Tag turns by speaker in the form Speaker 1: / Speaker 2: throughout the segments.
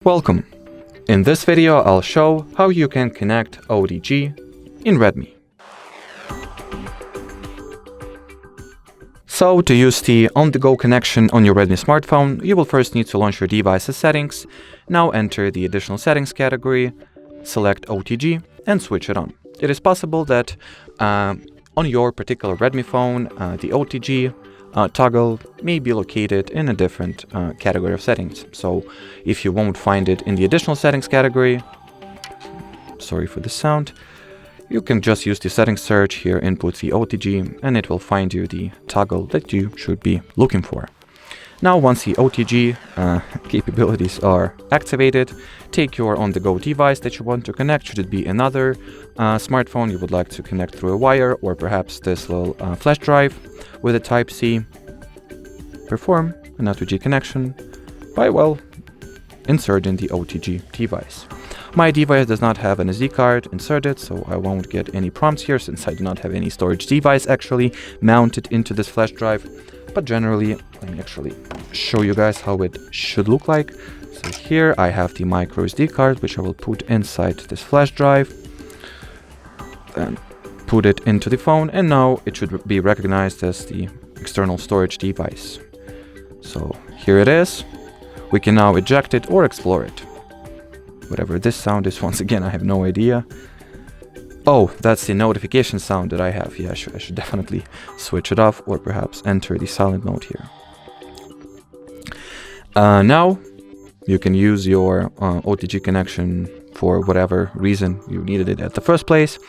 Speaker 1: Welcome! In this video I'll show how you can connect OTG in Redmi. So to use the on-the-go connection on your Redmi smartphone, you will first need to launch your device's settings. Now enter the additional settings category, select OTG and switch it on. It is possible that on your particular Redmi phone, the OTG toggle may be located in a different category of settings. So if you won't find it in the additional settings category, sorry for the sound, you can just use the settings search here, input the OTG, and it will find you the toggle that you should be looking for. Now once the OTG capabilities are activated, take your on-the-go device that you want to connect. Should it be another smartphone you would like to connect through a wire, or perhaps this little flash drive with a Type-C, perform an OTG connection by, inserting the OTG device. My device does not have an SD card inserted, so I won't get any prompts here since I do not have any storage device actually mounted into this flash drive. But generally, let me actually show you guys how it should look like. So here I have the micro SD card, which I will put inside this flash drive, then put it into the phone, and now it should be recognized as the external storage device. So here it is. We can now eject it or explore it. Whatever this sound is, once again, I have no idea. Oh, that's the notification sound that I have. Yeah, I should definitely switch it off, or perhaps enter the silent mode here. Now you can use your OTG connection for whatever reason you needed it at the first place.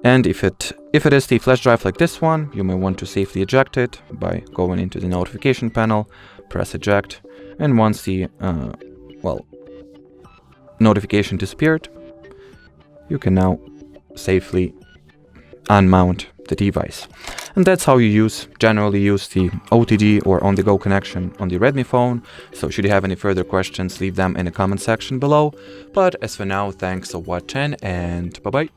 Speaker 1: And if it is the flash drive like this one, you may want to safely eject it by going into the notification panel, press eject, and once the notification disappeared, you can now safely unmount the device. And that's how you generally use the OTG or on-the-go connection on the Redmi phone. So should you have any further questions, leave them in the comment section below. But as for now, thanks for watching and bye-bye.